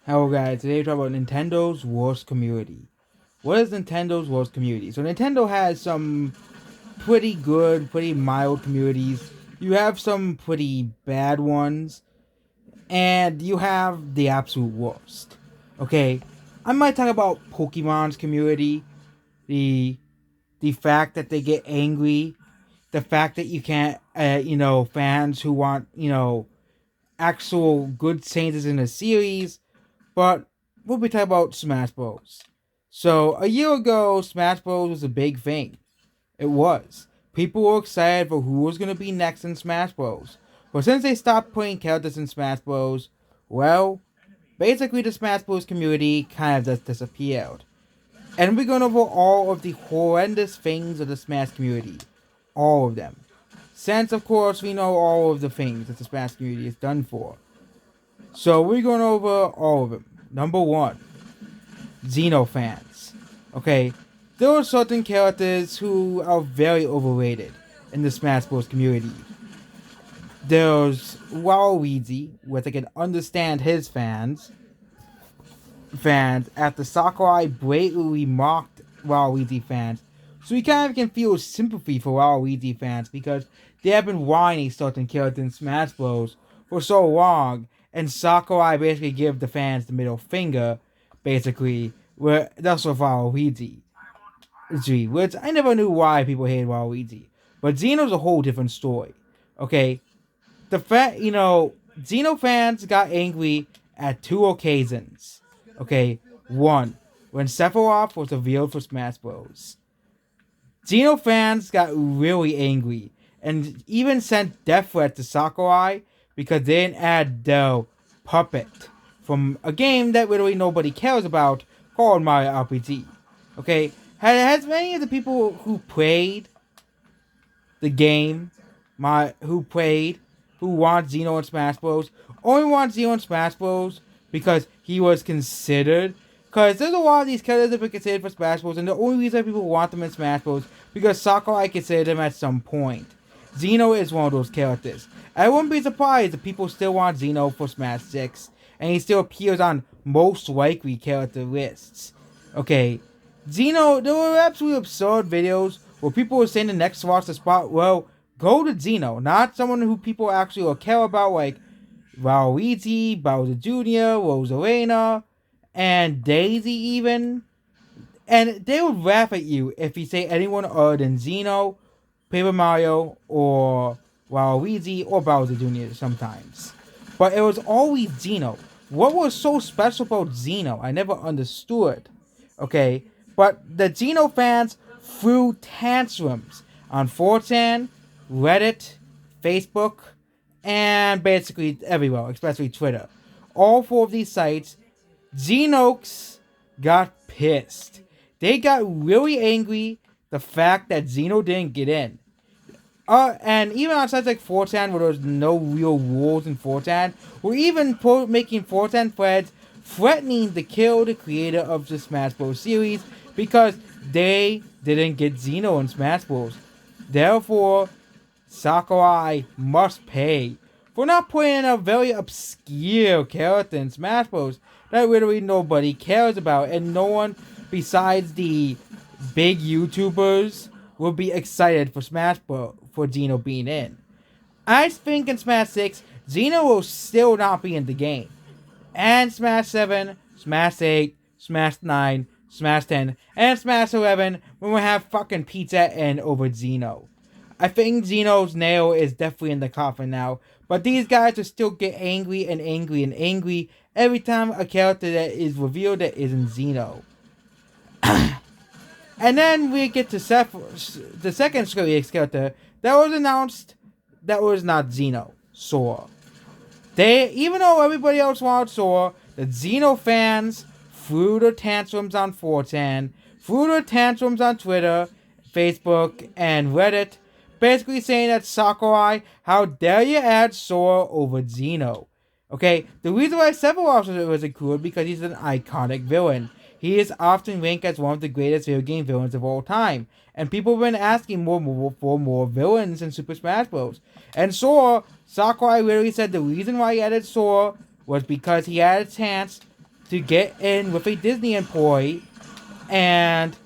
Hello guys, today we're talking about Nintendo's worst community. What is Nintendo's worst community? So Nintendo has some pretty good, pretty mild communities. You have some pretty bad ones, and you have the absolute worst. Okay, I might talk about Pokemon's community, the the fact that they get angry, the fact that you can't, fans who want, actual good changes in the series. But we'll be talking about Smash Bros. So a year ago, Smash Bros was a big thing. It was. People were excited for who was going to be next in Smash Bros. But since they stopped putting characters in Smash Bros, well, basically the Smash Bros community kind of just disappeared. And we're going over all of the horrendous things of the Smash community. All of them. Since, of course, we know all of the things that the Smash community is done for. So we're going over all of them. Number one, Xeno fans. Okay, there are certain characters who are very overrated in the Smash Bros. Community. There's Waluigi, which I can understand his fans after Sakurai blatantly mocked Waluigi fans. So we kind of can feel sympathy for Waluigi fans because they have been whining certain characters in Smash Bros. For so long, and Sakurai basically gave the fans the middle finger, basically, where that's with Waluigi. Which I never knew why people hated Waluigi. But Xeno's a whole different story. Okay? Xeno fans got angry at two occasions. Okay? One, when Sephiroth was revealed for Smash Bros. Xeno fans got really angry and even sent death threats to Sakurai because they didn't add the puppet from a game that literally nobody cares about called Mario RPG. Okay? Has many of the people who played the game, who want Xeno in Smash Bros, only want Xeno in Smash Bros because he was considered. Because there's a lot of these characters that have been considered for Smash Bros, and the only reason people want them in Smash Bros because Sakurai considered them at some point. Xeno is one of those characters. I wouldn't be surprised if people still want Xeno for Smash 6, and he still appears on most likely character lists. Okay, Xeno, there were absolutely absurd videos where people were saying the next roster spot, well, go to Xeno, not someone who people actually will care about, like Waluigi, Bowser Jr., Rosalina, and Daisy even. And they would laugh at you if you say anyone other than Xeno, Paper Mario, or Waluigi, or Bowser Jr. sometimes. But it was always Xeno. What was so special about Xeno? I never understood. Okay? But the Xeno fans threw tantrums on 4chan, Reddit, Facebook, and basically everywhere, especially Twitter. All four of these sites, Xenox got pissed. They got really angry the fact that Xeno didn't get in. And even on sites like 4chan where there's no real rules in 4chan, or even making 4chan threads threatening to kill the creator of the Smash Bros. Series because they didn't get Xeno in Smash Bros. Therefore, Sakurai must pay for not putting in a very obscure character in Smash Bros. That literally nobody cares about, and no one besides the big YouTubers will be excited for Smash Bros. For Xeno being in. I think in Smash 6, Xeno will still not be in the game. And Smash 7, Smash 8, Smash 9, Smash 10, and Smash 11 when we have fucking Pizza and over Xeno. I think Xeno's nail is definitely in the coffin now, but these guys will still get angry and angry and angry every time a character that is revealed that isn't Xeno. And then we get to the second Square Enix character that was announced that was not Xeno, Sora. Even though everybody else wanted Sora, the Xeno fans threw their tantrums on 4chan, threw their tantrums on Twitter, Facebook, and Reddit, basically saying that Sakurai, how dare you add Sora over Xeno? Okay, the reason why Sephiroth was included because he's an iconic villain. He is often ranked as one of the greatest video game villains of all time. And people have been asking for more villains in Super Smash Bros. And Sora, Sakurai literally said the reason why he added Sora was because he had a chance to get in with a Disney employee, and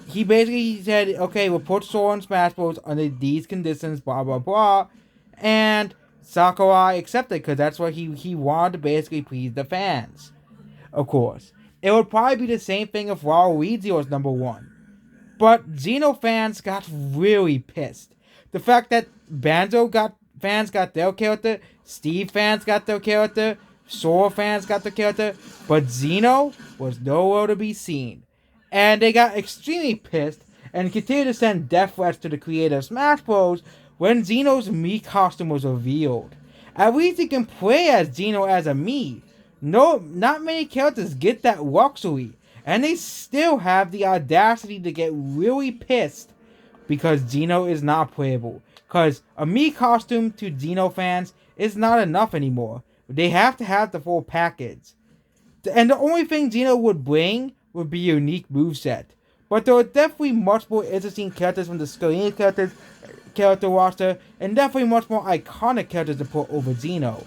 he basically said, okay, we'll put Sora in Smash Bros. Under these conditions, blah, blah, blah. And Sakurai accepted because that's what he wanted to basically please the fans. Of course. It would probably be the same thing if Waluigi was number one. But Xeno fans got really pissed. The fact that fans got their character, Steve fans got their character, Sora fans got their character, but Xeno was nowhere to be seen. And they got extremely pissed and continued to send death threats to the creator of Smash Bros. When Xeno's Mii costume was revealed. At least you can play as Xeno as a Mii. No, not many characters get that luxury. And they still have the audacity to get really pissed because Xeno is not playable. Because a Mii costume to Xeno fans is not enough anymore. They have to have the full package. And the only thing Xeno would bring would be a unique moveset. But there are definitely much more interesting characters from the Square character roster, and definitely much more iconic characters to put over Xeno.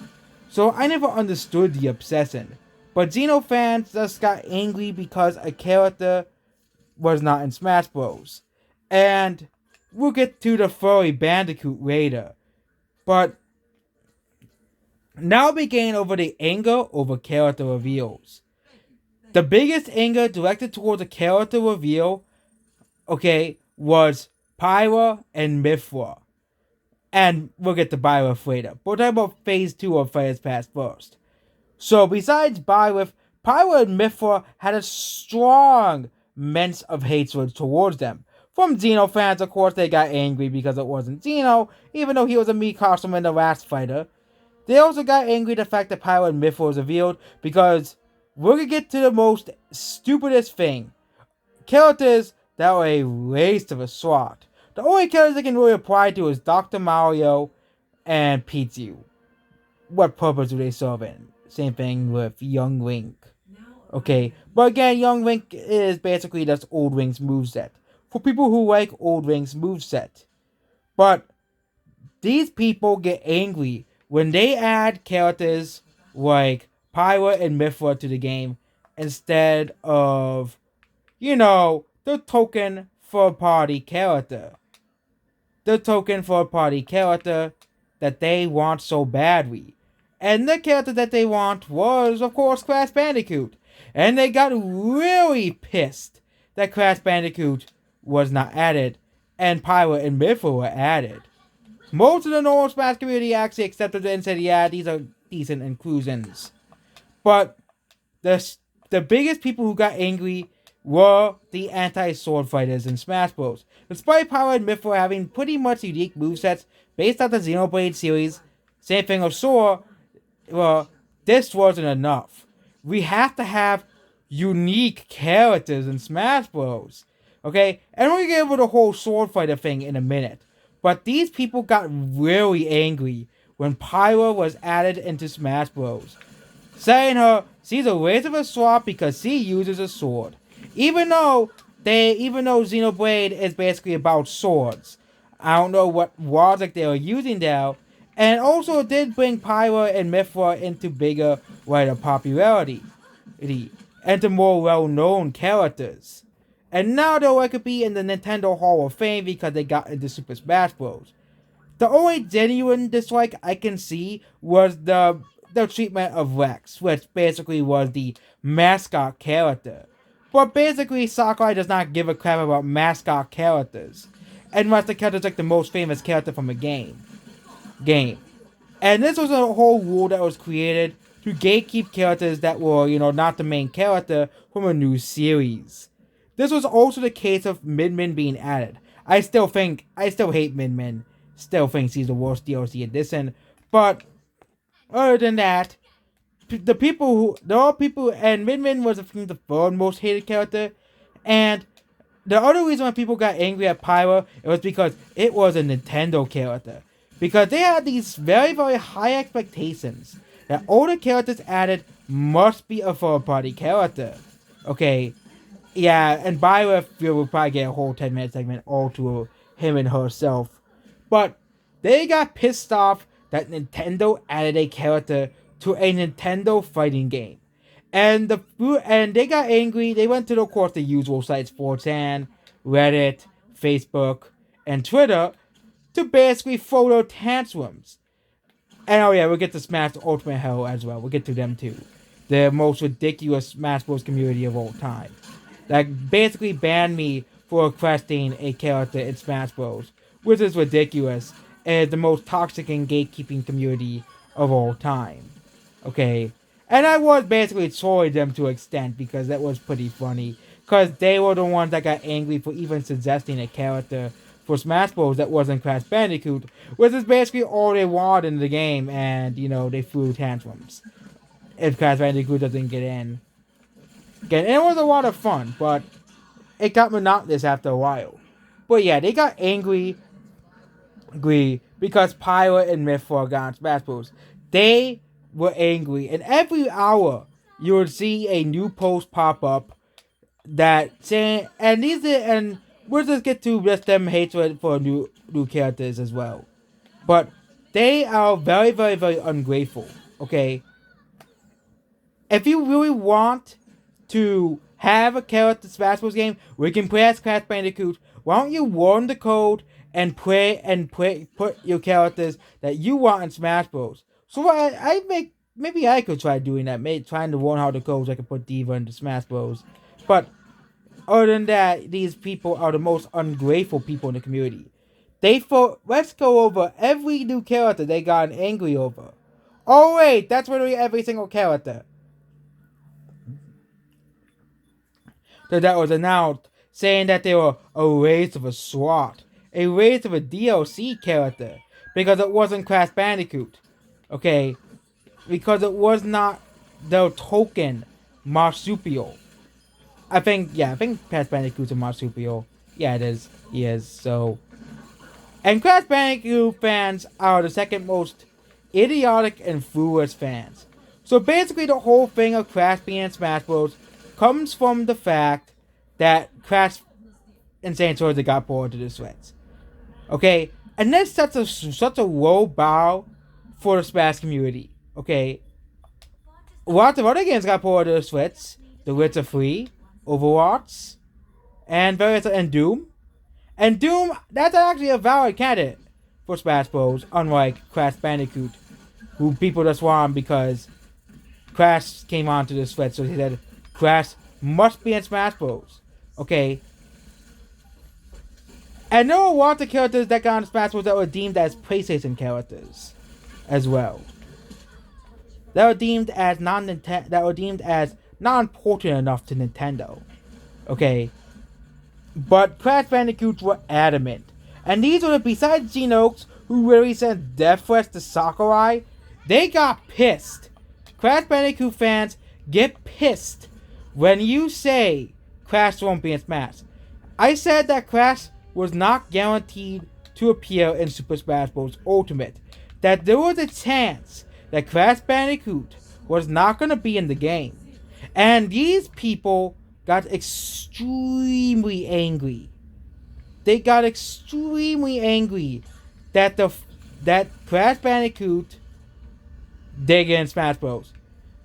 So I never understood the obsession. But Xeno fans just got angry because a character was not in Smash Bros. And we'll get to the furry Bandicoot later. But now begin over the anger over character reveals. The biggest anger directed towards a character reveal, was Pyra and Mythra. And we'll get to Byleth later. But we'll talk about Phase 2 of Fire's Pass first. So besides Byleth, Pyra and Mythra had a strong sense of hatred towards them. From Xeno fans, of course, they got angry because it wasn't Xeno, even though he was a Mii costume in the last fighter. They also got angry at the fact that Pyra and Mythra was revealed because we're gonna get to the most stupidest thing. Characters that were a waste of a swat. The only characters they can really apply to is Dr. Mario and Pichu. What purpose do they serve in? Same thing with Young Link. Okay, but again, Young Link is basically just Old Link's moveset. For people who like Old Link's moveset. But these people get angry when they add characters like Pyra and Mythra to the game instead of, the token third-party character. The token third-party character that they want so badly. And the character that they want was, of course, Crash Bandicoot. And they got really pissed that Crash Bandicoot was not added, and Pyra and Mythra were added. Most of the normal Smash community actually accepted it and said, yeah, these are decent inclusions. But the biggest people who got angry were the anti-sword fighters in Smash Bros. Despite Pyra and Mythra having pretty much unique movesets based on the Xenoblade series, same thing with Sora, this wasn't enough. We have to have unique characters in Smash Bros. Okay? And we're going to get over the whole sword fighter thing in a minute. But these people got really angry when Pyra was added into Smash Bros. Saying she's a waste of a sword because she uses a sword. Even though Xenoblade is basically about swords. I don't know what logic they were using there. And also it did bring Pyra and Mythra into bigger, wider popularity. And to more well-known characters. And now they'll like to be in the Nintendo Hall of Fame because they got into Super Smash Bros. The only genuine dislike I can see was the treatment of Rex, which basically was the mascot character. But basically, Sakurai does not give a crap about mascot characters, unless the character's like the most famous character from a game. And this was a whole rule that was created to gatekeep characters that were, not the main character from a new series. This was also the case of Min Min being added. I still hate Min Min. Still think she's the worst DLC edition. But other than that, and Min Min was the third most hated character. And the other reason why people got angry at Pyra, it was because it was a Nintendo character. Because they had these very, very high expectations that all the characters added must be a third-party character. Okay, yeah, and Byleth will probably get a whole 10-minute segment all to him and herself. But they got pissed off that Nintendo added a character to a Nintendo fighting game. And they got angry. They went to, of course, the usual sites: 4chan, Reddit, Facebook, and Twitter, to basically throw their tantrums. And oh yeah, we'll get to Smash Ultimate Hell as well. We'll get to them too. The most ridiculous Smash Bros. Community of all time. That basically banned me for requesting a character in Smash Bros. Which is ridiculous. And the most toxic and gatekeeping community of all time. Okay. And I was basically trolling them to an extent because that was pretty funny. Because they were the ones that got angry for even suggesting a character for Smash Bros. That wasn't Crash Bandicoot, which is basically all they wanted in the game, and, you know, they threw tantrums if Crash Bandicoot doesn't get in. Again, it was a lot of fun, but it got monotonous after a while. But yeah, they got angry because Pilot and Mythra got on Smash Bros. They were angry, and every hour you would see a new post pop up that saying, and we'll just get to just them hatred for new characters as well. But they are very, very, very ungrateful. Okay, if you really want to have a character Smash Bros. Game where you can play as Crash Bandicoot, why don't you warn the code and put your characters that you want in Smash Bros. So maybe I could try doing that. Maybe trying to warn how the code so I can put Diva into Smash Bros. But other than that, these people are the most ungrateful people in the community. They thought, let's go over every new character they got angry over. Oh wait, that's literally every single character that was announced, saying that they were a race of a swat, a race of a DLC character, because it wasn't Crash Bandicoot. Okay, because it was not the token marsupial. I think Crash Bandicoot's a marsupial. Yeah, it is. He is, so. And Crash Bandicoot fans are the second most idiotic and foolish fans. So basically the whole thing of Crash being in Smash Bros. Comes from the fact that Crash and Saint Swords got bored to the sweats. Okay? And this sets such a low bar for the Smash community. Okay? Lots of other games got bored to the sweats. The Witcher 3, Overwatch, and Doom. And Doom, that's actually a valid candidate for Smash Bros. Unlike Crash Bandicoot, who people just want because Crash came onto the sweat, so he said Crash must be in Smash Bros. Okay? And there were lots of characters that got on Smash Bros. That were deemed as PlayStation characters as well. That were deemed as not important enough to Nintendo. Okay? But Crash Bandicoots were adamant. And these were, besides Xeno, who really sent death threats to Sakurai, they got pissed. Crash Bandicoot fans get pissed when you say Crash won't be in Smash. I said that Crash was not guaranteed to appear in Super Smash Bros. Ultimate. That there was a chance that Crash Bandicoot was not going to be in the game. And these people got extremely angry. They got extremely angry that Crash Bandicoot did get in Smash Bros.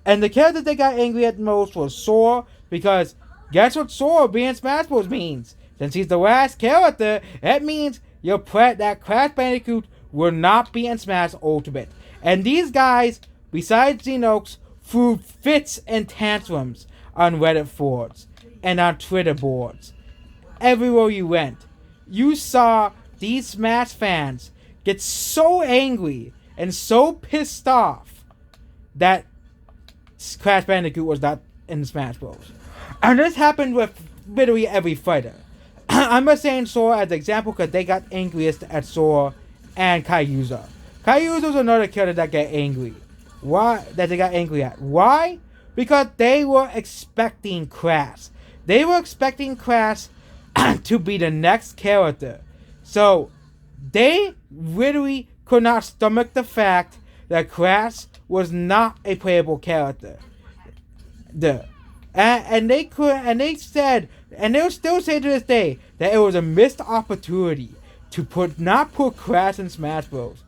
And the character they got angry at the most was Sora, because guess what Sora being in Smash Bros. Means? Since he's the last character, that means that Crash Bandicoot will not be in Smash Ultimate. And these guys, besides Xenox, threw fits and tantrums on Reddit forums and on Twitter boards. Everywhere you went, you saw these Smash fans get so angry and so pissed off that Crash Bandicoot was not in Smash Bros. And this happened with literally every fighter. I'm just saying Sora as an example because they got angriest at Sora and Kaiusa. Kaiusa's another character that got angry. Why? That they got angry at. Why? Because they were expecting Crash. They were expecting Crash to be the next character. So, they literally could not stomach the fact that Crash was not a playable character. And they will still say to this day that it was a missed opportunity to not put Crash in Smash Bros.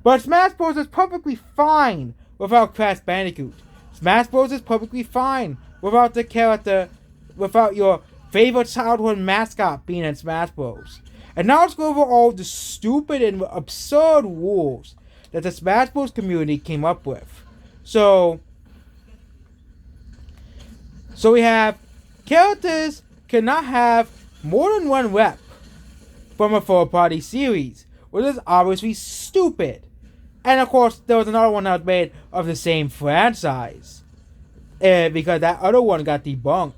But Smash Bros is perfectly fine without Crash Bandicoot. Smash Bros. Is perfectly fine without the character, without your favorite childhood mascot being in Smash Bros. And now let's go over all the stupid and absurd rules that the Smash Bros. Community came up with. So we have characters cannot have more than one rep from a third-party series, which is obviously stupid. And of course, there was another one that was made of the same franchise, because that other one got debunked,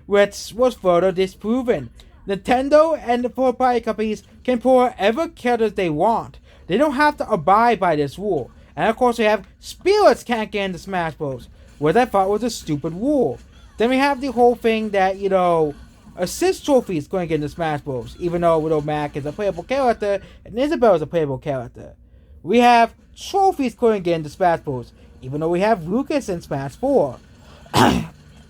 which was further disproven. Nintendo and the third-party companies can put whatever characters they want. They don't have to abide by this rule. And of course, we have spirits can't get into Smash Bros., which I thought was a stupid rule. Then we have the whole thing that, assist trophies going to get into Smash Bros., even though Widow Mac is a playable character and Isabelle is a playable character. We have trophies going to get into Smash Bros., even though we have Lucas in Smash 4.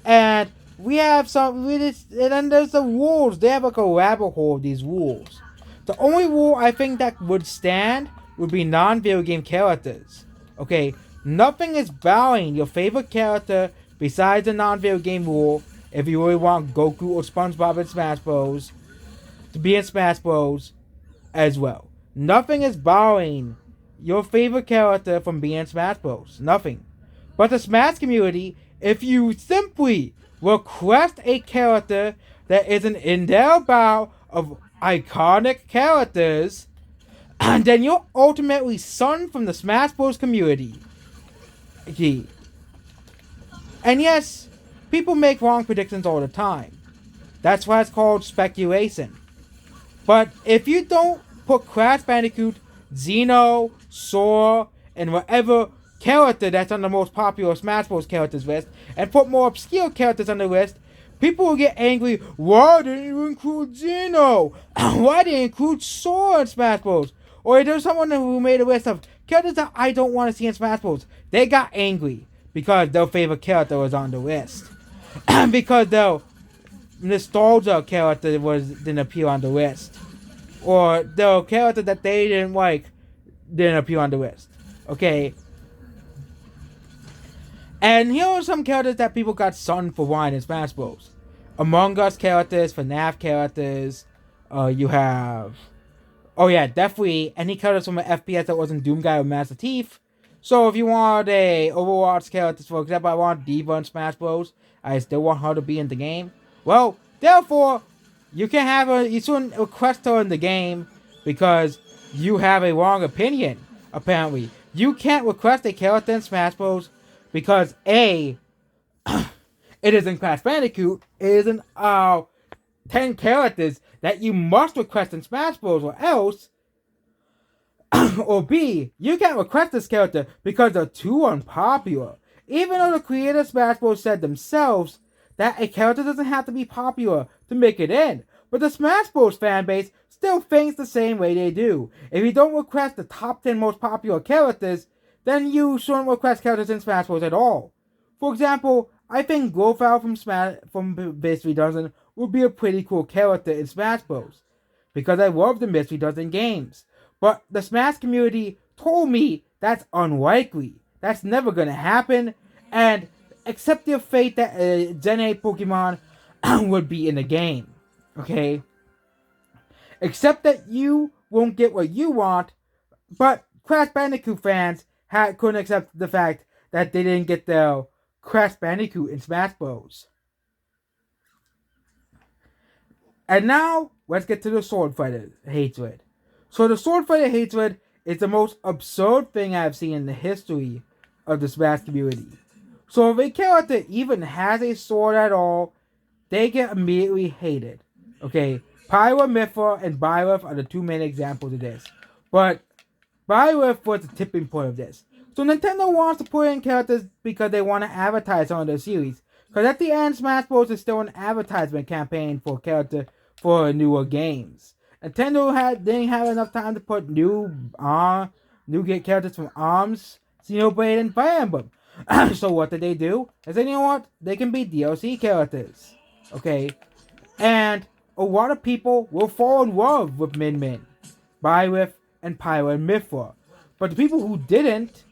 And we have and then there's the rules. They have like a rabbit hole of these rules. The only rule I think that would stand would be non-video game characters. Okay, nothing is bowing your favorite character besides the non-video game rule. If you really want Goku or SpongeBob in Smash Bros. To be in Smash Bros. As well. Nothing is bowing your favorite character from being in Smash Bros. Nothing. But the Smash community, if you simply request a character that isn't in their bow of iconic characters, and then you're ultimately sunned from the Smash Bros. Community. Okay. And yes, people make wrong predictions all the time. That's why it's called speculation. But if you don't put Crash Bandicoot, Xeno, Sora, and whatever character that's on the most popular Smash Bros. Characters list, and put more obscure characters on the list, people will get angry. Why didn't you include Xeno? Why didn't you include Sora in Smash Bros? Or there's someone who made a list of characters that I don't want to see in Smash Bros. They got angry because their favorite character was on the list. Because their nostalgia character didn't appear on the list. Or the character that they didn't like didn't appear on the list. Okay? And here are some characters that people got sunned for wine in Smash Bros. Among Us characters, FNAF characters, you have... Oh yeah, definitely any characters from an FPS that wasn't Doomguy or Master Chief. So if you want a Overwatch character, for example, I want Diva in Smash Bros. I still want her to be in the game. Well, therefore, you shouldn't request her in the game because you have a wrong opinion, apparently. You can't request a character in Smash Bros. Because A, it isn't Crash Bandicoot, it isn't 10 characters that you must request in Smash Bros. Or else, or B, you can't request this character because they're too unpopular. Even though the creators of Smash Bros. Said themselves that a character doesn't have to be popular to make it in. But the Smash Bros. Fanbase still thinks the same way they do. If you don't request the top 10 most popular characters, then you shouldn't request characters in Smash Bros. At all. For example, I think Glowfowl from Mystery Dungeon would be a pretty cool character in Smash Bros. Because I love the Mystery Dungeon games. But the Smash community told me that's unlikely. That's never gonna happen. And accept your fate that Gen 8 Pokemon would be in the game. Okay? Except that you won't get what you want, but Crash Bandicoot fans couldn't accept the fact that they didn't get their Crash Bandicoot in Smash Bros. And now, let's get to the Sword Fighter hatred. So the Sword Fighter hatred is the most absurd thing I've seen in the history of the Smash community. So if a character even has a sword at all, they get immediately hated. Okay, Pyra, Mithra, and Byleth are the two main examples of this. But Byleth was the tipping point of this. So Nintendo wants to put in characters because they want to advertise on their series. Because at the end, Smash Bros. Is still an advertisement campaign for newer games. Nintendo didn't have enough time to put new characters from ARMS, Xenoblade, and Fire Emblem. So what did they do? They said, you know what? They can be DLC characters. Okay? And a lot of people will fall in love with Min, Byleth, and Pyra and Mithra. But the people who didn't,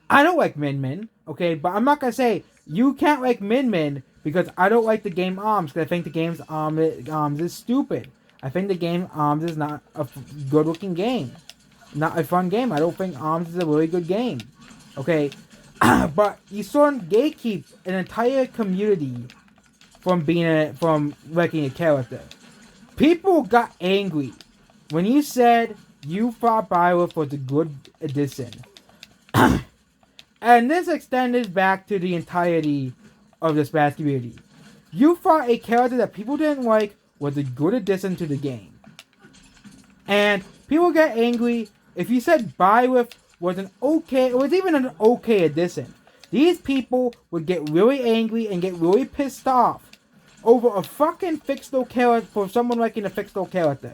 I don't like Min, okay? But I'm not going to say You can't like Min Min because I don't like the game Arms because I think the game's Arms is stupid. I think the game Arms is not a good looking game. Not a fun game. I don't think Arms is a really good game. Okay? But you sort of gatekeep an entire community from wrecking a character. People got angry when you said you thought Bywolf was a good addition. And this extended back to the entirety of the Smash community. You thought a character that people didn't like was a good addition to the game. And people get angry if you said Bywolf was even an okay addition. These people would get really angry and get really pissed off over a fucking fictional character, for someone liking a fictional character.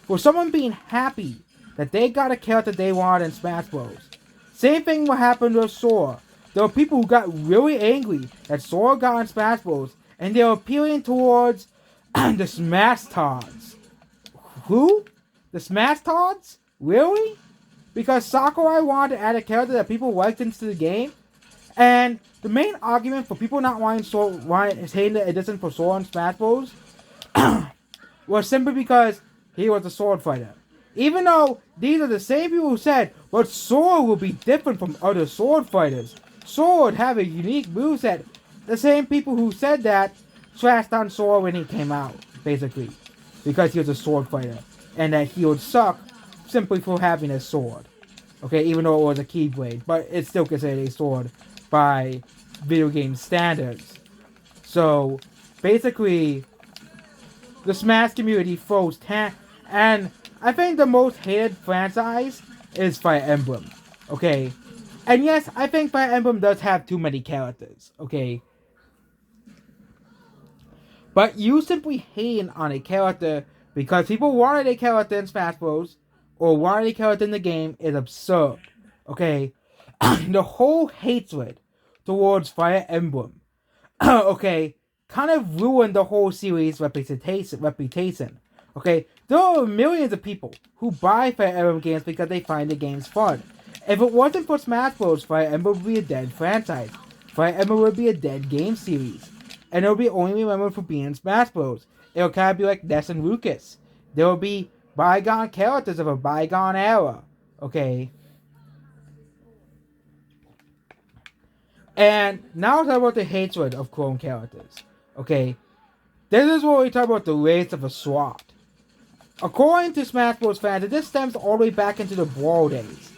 For someone being happy that they got a character they wanted in Smash Bros. Same thing what happened with Sora. There were people who got really angry that Sora got in Smash Bros. And they were appealing towards the Smash Tods. Who? The Smash Tods? Really? Because Sakurai wanted to add a character that people liked into the game. And the main argument for people not hating the addition for Sora in Smash Bros. Was simply because he was a sword fighter. Even though these are the same people who said, but Sora will be different from other sword fighters. Sora would have a unique moveset. The same people who said that trashed on Sora when he came out, basically. Because he was a sword fighter. And that he would suck simply for having a sword. Okay, even though it was a keyblade. But it's still considered a sword by video game standards. So, basically, the Smash community throws and I think the most hated franchise is Fire Emblem. Okay? And yes, I think Fire Emblem does have too many characters. Okay? But you simply hating on a character because people wanted a character in Smash Bros. Or wanted a character in the game is absurd. Okay? The whole hatred towards Fire Emblem, okay, kind of ruined the whole series' reputation. Okay? There are millions of people who buy Fire Emblem games because they find the games fun. If it wasn't for Smash Bros., Fire Emblem would be a dead franchise. Fire Emblem would be a dead game series. And it would be only remembered for being in Smash Bros. It would kind of be like Ness and Lucas. There would be bygone characters of a bygone era. Okay? And now let's talk about the hatred of clone characters. Okay? This is where we talk about the race of a swat. According to Smash Bros. Fans, this stems all the way back into the Brawl days.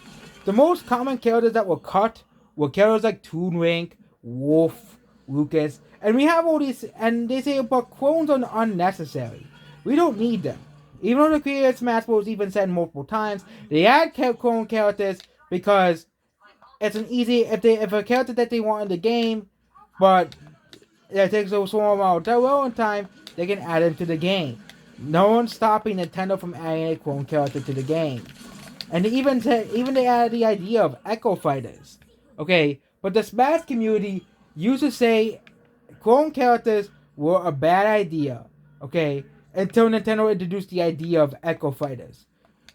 The most common characters that were cut were characters like Toon Link, Wolf, Lucas, and we have all these, and they say, but clones are unnecessary. We don't need them. Even though the creator of Smash Bros. Even said multiple times, they add clone characters because it's an easy, if a character that they want in the game, but it takes a small amount of development time, they can add them to the game. No one's stopping Nintendo from adding a clone character to the game. And they even they added the idea of Echo Fighters. Okay, but the Smash community used to say clone characters were a bad idea. Okay, until Nintendo introduced the idea of Echo Fighters.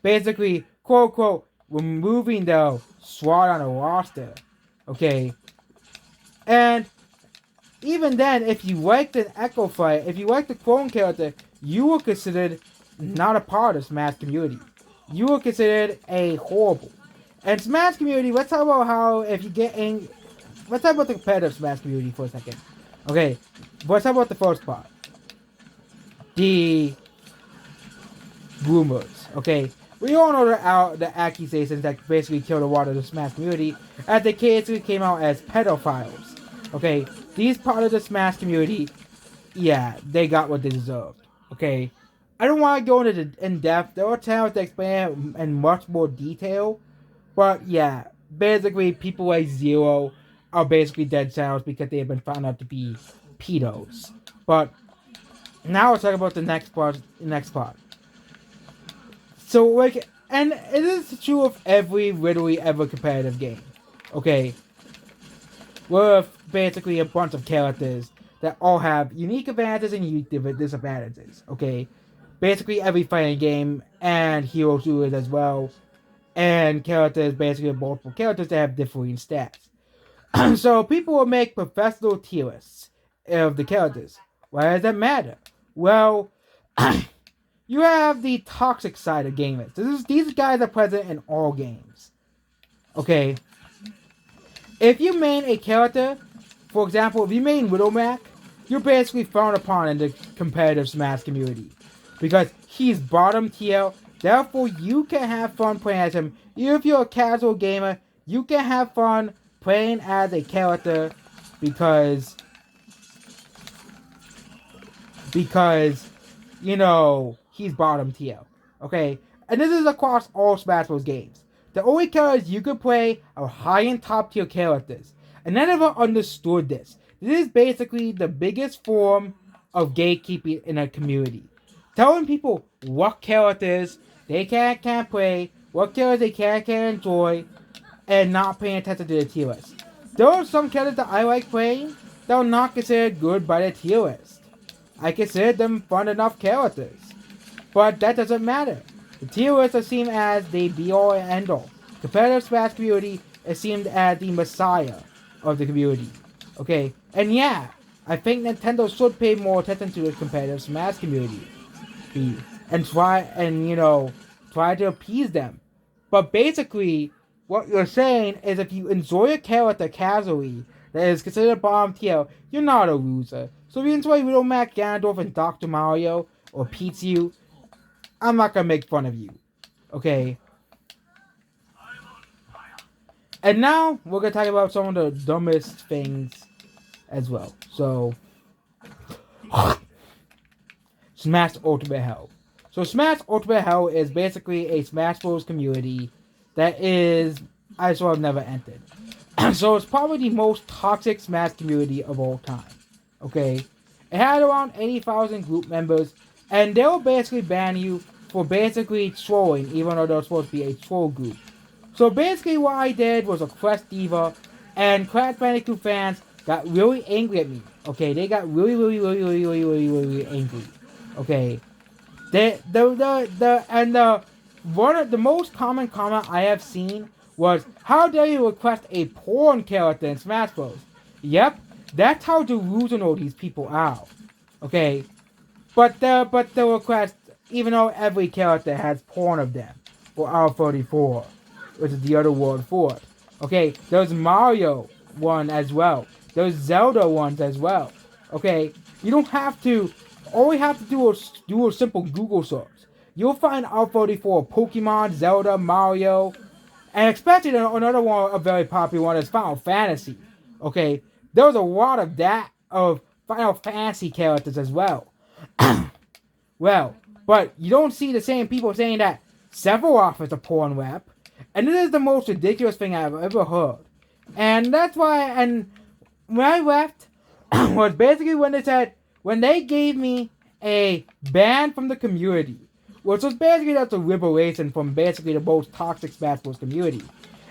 Basically, quote unquote, removing the SWAT on a roster. Okay, and even then, if you liked an Echo Fight, if you liked the clone character, you were considered not a part of Smash community. You were considered a horrible. And Smash community, let's talk about how if you get angry. Let's talk about the competitive Smash community for a second. Okay, let's talk about the first part. The rumors. Okay, we all know the accusations that basically killed a lot of the Smash community as the kids who came out as pedophiles. Okay, these part of the Smash community, yeah, they got what they deserved. Okay, I don't want to go into in depth. There are channels that explain it in much more detail, but yeah, basically people like Zero are basically dead channels because they have been found out to be pedos. But now let's talk about the next part. So like, and it is true of every literally ever competitive game. Okay, with basically a bunch of characters that all have unique advantages and unique disadvantages. Okay, basically every fighting game and hero shooters as well, and characters basically multiple characters that have differing stats. So people will make professional tier lists of the characters. Why does that matter? Well, you have the toxic side of gamers. These guys are present in all games. Okay? If you main a character, for example, if you main Widowmac, you're basically frowned upon in the competitive Smash community. Because he's bottom tier, therefore you can have fun playing as him. Even if you're a casual gamer, you can have fun playing as a character because you know, he's bottom tier. Okay? And this is across all Smash Bros. Games. The only characters you can play are high and top tier characters. And I never understood this. This is basically the biggest form of gatekeeping in a community. Telling people what characters they can't play, what characters they can't enjoy, and not paying attention to the tier list. There are some characters that I like playing that are not considered good by the tier list. I consider them fun enough characters. But that doesn't matter. The tier list is seen as the be-all and end-all. Competitive Smash community is seen as the messiah of the community. Okay? And yeah, I think Nintendo should pay more attention to the competitive Smash community. And try to appease them. But basically, what you're saying is if you enjoy a character casually that is considered bottom tier, you're not a loser. So if you enjoy Widowmac, Ganondorf, and Dr. Mario, or Pichu, I'm not gonna make fun of you. Okay? And now, we're gonna talk about some of the dumbest things as well. So, Smash Ultimate Hell. So Smash Ultimate Hell is basically a Smash Bros. Community that I sort of never entered. So it's probably the most toxic Smash community of all time. Okay? It had around 80,000 group members, and they'll basically ban you for basically trolling, even though they're supposed to be a troll group. So basically what I did was a Quest Diva, and Crash Bandicoot fans got really angry at me. Okay? They got really angry. Okay? One of the most common comment I have seen was, "How dare you request a porn character in Smash Bros?" Yep, that's how delusional these people are. Okay, but the request, even though every character has porn of them, for R34, which is the other word for it. Okay, there's Mario one as well. There's Zelda ones as well. Okay, you don't have to. All we have to do is do a simple Google search. You'll find R34, Pokemon, Zelda, Mario, and especially another one, a very popular one is Final Fantasy. Okay, there's a lot of that, of Final Fantasy characters as well. Well, but you don't see the same people saying that Sephiroth is a porn rep. And this is the most ridiculous thing I've ever heard. And that's why, and when I left, was basically when they gave me a ban from the community, which was basically that's a liberation from basically the most toxic Smash Bros. Community.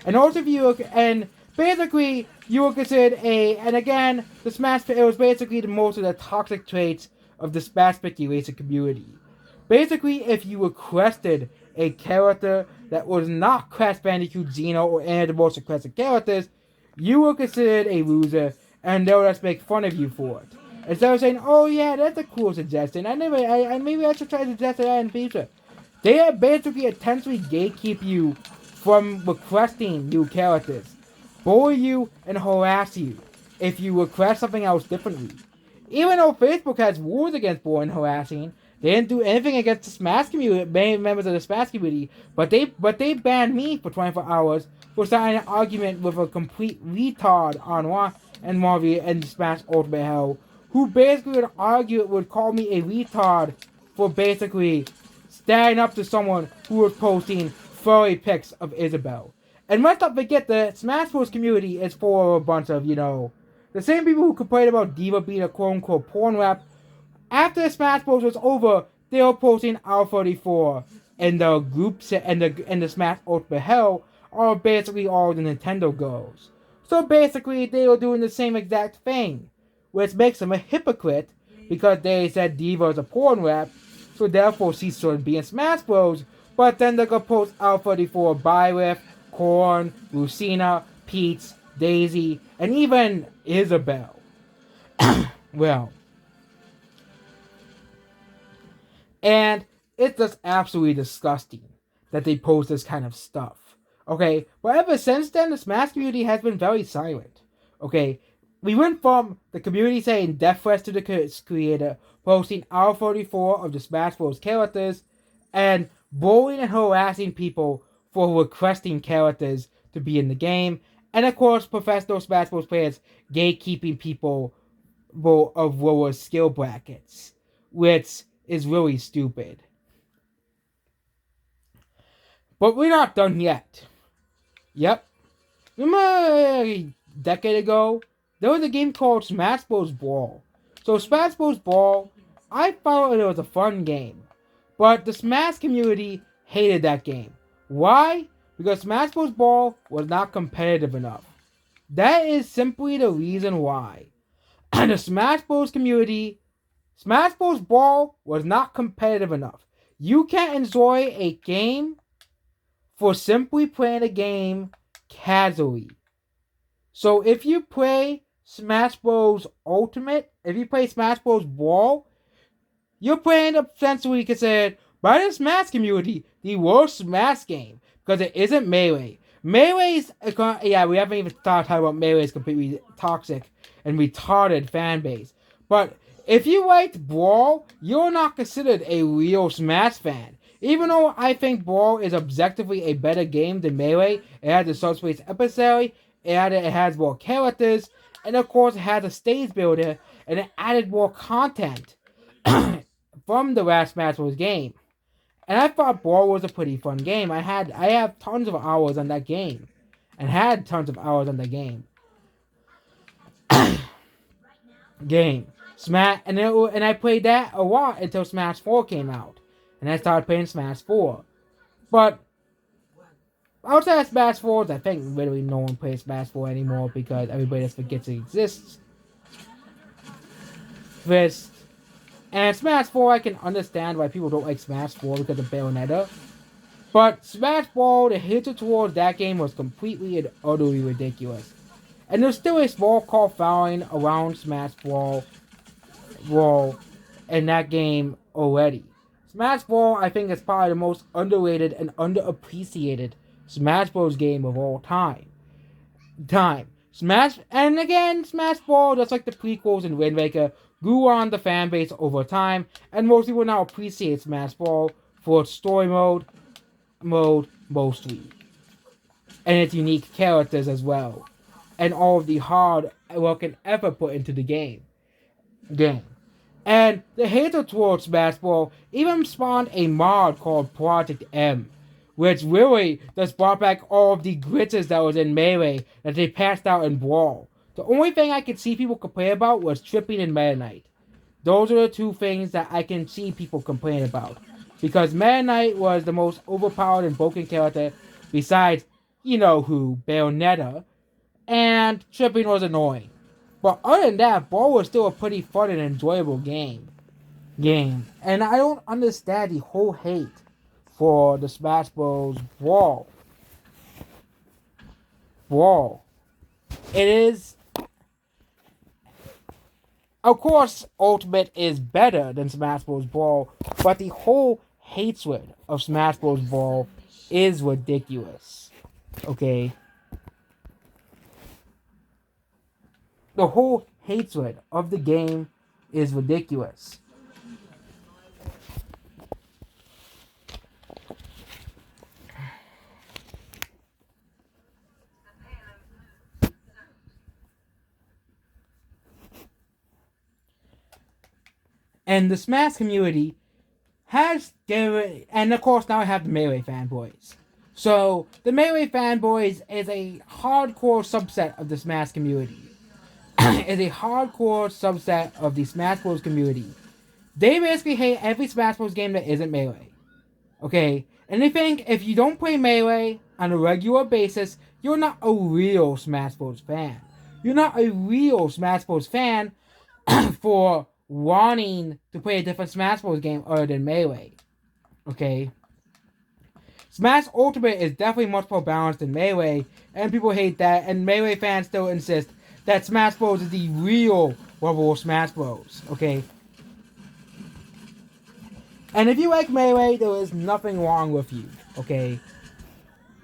And also if you and basically you were considered and again, it was basically the most of the toxic traits of the Smash speculation community. Basically, if you requested a character that was not Crash Bandicoot, Xeno, or any of the most requested characters, you were considered a loser, and they would just make fun of you for it. Instead of saying, "Oh yeah, that's a cool suggestion. Maybe I should try to suggest that in the future." They are basically intentionally gatekeep you from requesting new characters, bully you, and harass you if you request something else differently. Even though Facebook has rules against bullying and harassing, they didn't do anything against the Smash community, members of the Smash community, but they banned me for 24 hours for starting an argument with a complete retard online and Smash Ultimate Hell, who basically would call me a retard for basically standing up to someone who was posting furry pics of Isabelle. And let's not forget the Smash Bros. Community is for a bunch of, the same people who complained about Diva being a quote-unquote porn rap. After Smash Bros. Was over, they were posting R34 and the groups and the Smash Ultimate Hell are basically all the Nintendo girls. So basically, they were doing the same exact thing, which makes them a hypocrite because they said Diva is a porn rap, so therefore she shouldn't be in Smash Bros. But then they're gonna post R34, Byleth, Korn, Lucina, Peach, Daisy, and even Isabel. Well, and it's just absolutely disgusting that they post this kind of stuff. Okay, but ever since then, the Smash community has been very silent. Okay, we went from the community saying death threats to the creator, posting R34 of the Smash Bros. Characters, and bullying and harassing people for requesting characters to be in the game, and of course, professional Smash Bros. Players gatekeeping people of lower skill brackets, which is really stupid. But we're not done yet. Yep. Remember a decade ago, there was a game called Smash Bros. Brawl. So Smash Bros. Brawl, I thought it was a fun game. But the Smash community hated that game. Why? Because Smash Bros. Brawl was not competitive enough. That is simply the reason why. And the Smash Bros. Community, Smash Bros. Brawl was not competitive enough. You can't enjoy a game for simply playing a game casually. So if you play Smash Bros. Ultimate, if you play Smash Bros. Brawl, you're playing essentially considered by the Smash community the worst Smash game because it isn't Melee. Melee's, yeah, we haven't even started talking about Melee's completely toxic and retarded fan base. But if you liked Brawl, you're not considered a real Smash fan. Even though I think Brawl is objectively a better game than Melee, it has a subspace episode, it has more characters, and of course it has a stage builder, and it added more content from the last Smash Bros. Game. And I thought Brawl was a pretty fun game. I have tons of hours on that game. And had tons of hours on the game. Smash, and I played that a lot until Smash 4 came out. And I started playing Smash 4. But outside of Smash 4, I think literally no one plays Smash 4 anymore because everybody just forgets it exists. And Smash 4, I can understand why people don't like Smash 4 because of Bayonetta. But Smash Ball, the hatred towards that game was completely and utterly ridiculous. And there's still a small cult following around Smash Ball in that game already. Smash Ball, I think, is probably the most underrated and underappreciated Smash Bros. Game of all time. Smash Ball, just like the prequels and Wind Waker, grew on the fan base over time, and most people now appreciate Smash Ball for its story mode mostly, and its unique characters as well, and all of the hard work and effort put into the game. And the hatred towards Smash Ball even spawned a mod called Project M, which really just brought back all of the glitches that was in Melee that they passed out in Brawl. The only thing I could see people complain about was tripping and Meta Knight. Those are the two things that I can see people complain about. Because Meta Knight was the most overpowered and broken character besides, you know who, Bayonetta. And tripping was annoying. But other than that, Brawl was still a pretty fun and enjoyable game. And I don't understand the whole hate for the Smash Bros. Brawl. It is... Of course, Ultimate is better than Smash Bros. Brawl, but the whole hatred of Smash Bros. Brawl is ridiculous. Okay? The whole hatred of the game is ridiculous. And the Smash community has and of course now I have the Melee fanboys. So the Melee fanboys is a hardcore subset of the Smash community. Is a hardcore subset of the Smash Bros. Community. They basically hate every Smash Bros. Game that isn't Melee. Okay? And they think if you don't play Melee on a regular basis, you're not a real Smash Bros. Fan. You're not a real Smash Bros. Fan for wanting to play a different Smash Bros. Game other than Melee. Okay? Smash Ultimate is definitely much more balanced than Melee, and people hate that, and Melee fans still insist that Smash Bros. Is the real level of Smash Bros. Okay? And if you like Melee, there is nothing wrong with you, okay?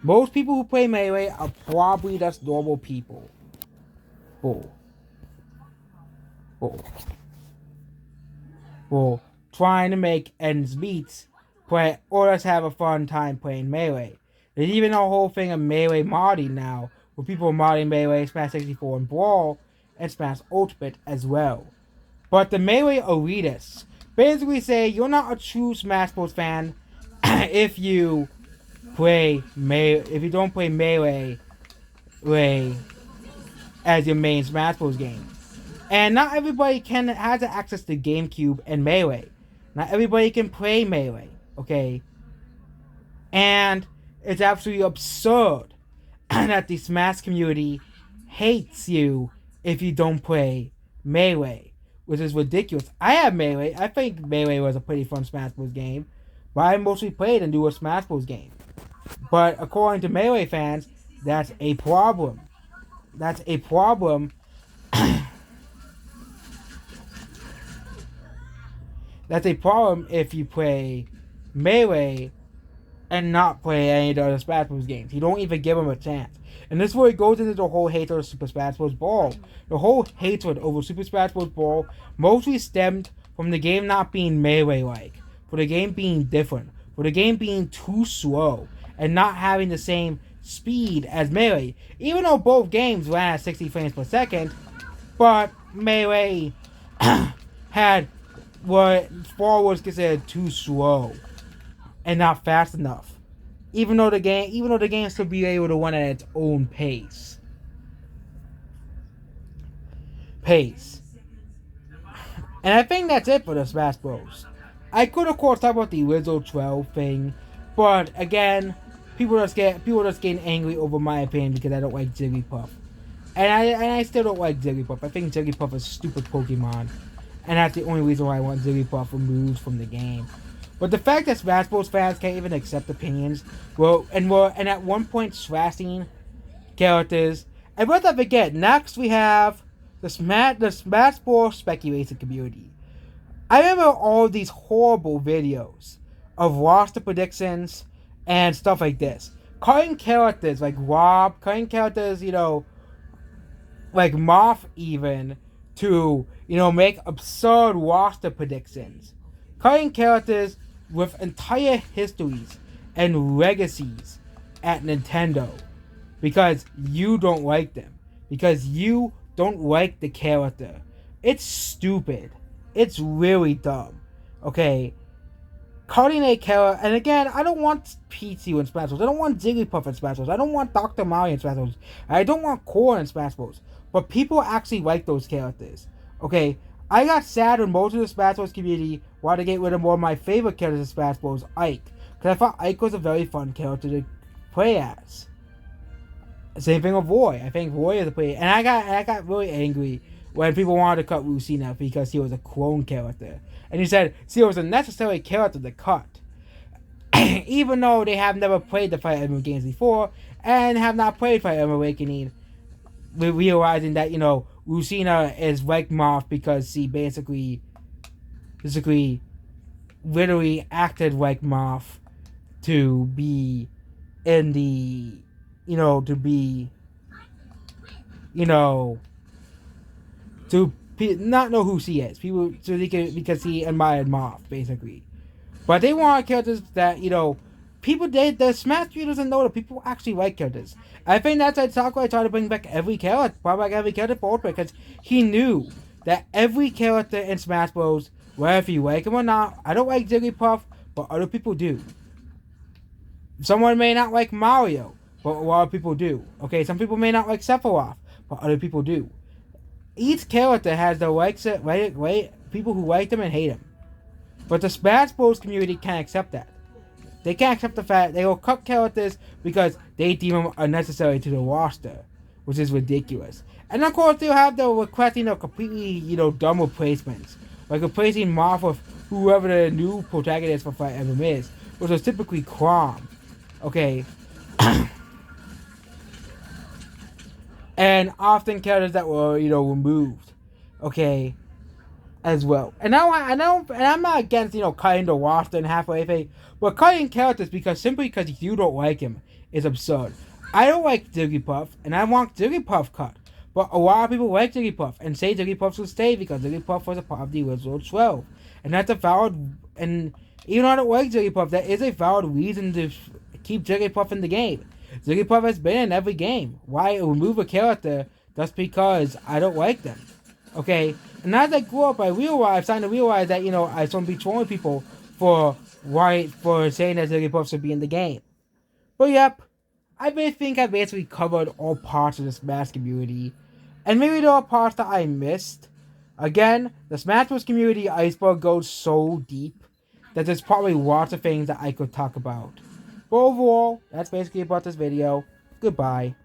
Most people who play Melee are probably just normal people. Bull. Trying to make ends meet, or just have a fun time playing Melee. There's even a whole thing of Melee modding now, where people are modding Melee, Smash 64, and Brawl, and Smash Ultimate as well. But the Melee elitists basically say you're not a true Smash Bros. Fan if you don't play Melee as your main Smash Bros. Game. And not everybody has access to GameCube and Melee. Not everybody can play Melee, okay? And it's absolutely absurd that the Smash community hates you if you don't play Melee, which is ridiculous. I have Melee. I think Melee was a pretty fun Smash Bros. Game, but I mostly played and do a Smash Bros. Game. But according to Melee fans, that's a problem. That's a problem. That's a problem if you play Melee and not play any of the other Smash Bros. Games. You don't even give them a chance. And this is where it goes into the whole hatred of Super Smash Bros. Brawl. The whole hatred over Super Smash Bros. Brawl mostly stemmed from the game not being Melee-like, for the game being different, for the game being too slow, and not having the same speed as Melee. Even though both games ran at 60 frames per second, but Melee had what Brawl was considered too slow and not fast enough. Even though the game should be able to run at its own pace. And I think that's it for the Smash Bros. I could of course talk about the Rizzo 12 thing, but again, people just getting angry over my opinion because I don't like Jigglypuff. And I still don't like Jigglypuff. I think Jigglypuff is a stupid Pokemon. And that's the only reason why I want Jigglypuff removed from the game. But the fact that Smash Bros. Fans can't even accept opinions, and at one point slashing characters. And let's not forget, next we have the Smash Bros. Speculation community. I remember all of these horrible videos of roster predictions and stuff like this. Cutting characters like Rob, cutting characters, like Moth even, to, make absurd roster predictions. Cutting characters with entire histories and legacies at Nintendo because you don't like them. Because you don't like the character. It's stupid. It's really dumb. Okay? Cutting a character, and again, I don't want Peachy in Smash Bros. I don't want Jigglypuff in Smash Bros. I don't want Dr. Mario in Smash Bros. I don't want Core in Smash Bros. But people actually like those characters. Okay? I got sad when most of the Smash Bros. Community wanted to get rid of one of my favorite characters in Smash Bros. Ike. Because I thought Ike was a very fun character to play as. Same thing with Roy. I think Roy is a play. And I got really angry when people wanted to cut Lucina because he was a clone character. And he said, see, it was a necessary character to cut. Even though they have never played the Fire Emblem games before, and have not played Fire Emblem Awakening, realizing that, Lucina is like Moth because she basically literally acted like Moth to be in the, to not know who she is. People, because he admired Moth, basically. But they want characters that, the Smash Bros. Doesn't know that people actually like characters. I think that's why Sakurai tried to bring back every character, for Ultimate, because he knew that every character in Smash Bros., whether you like him or not, I don't like Jigglypuff, but other people do. Someone may not like Mario, but a lot of people do. Okay, some people may not like Sephiroth, but other people do. Each character has the people who like them and hate them. But the Smash Bros. Community can't accept that. They can't accept the fact they will cut characters because they deem them unnecessary to the roster, which is ridiculous. And of course, they'll have the requesting of completely, dumb replacements, like replacing Moth with whoever the new protagonist for Fire Emblem is, which was typically Chrom. Okay. And often characters that were, removed. Okay. As well. And I'm not against, cutting the roster in half or anything, but cutting characters simply because you don't like him is absurd. I don't like Jigglypuff, and I want Jigglypuff cut. But a lot of people like Jigglypuff and say Jigglypuff should stay because Jigglypuff was a part of the original 12. And that's a valid, and even though I don't like Jigglypuff, that is a valid reason to keep Jigglypuff in the game. Jigglypuff has been in every game. Why remove a character just because I don't like them? Okay, and as I grew up, I started to realize that, I shouldn't be trolling people for saying that Jigglypuff should be in the game. But yep, I think I basically covered all parts of the Smash community, and maybe there are parts that I missed. Again, the Smash Bros. Community iceberg goes so deep that there's probably lots of things that I could talk about. But overall, that's basically about this video. Goodbye.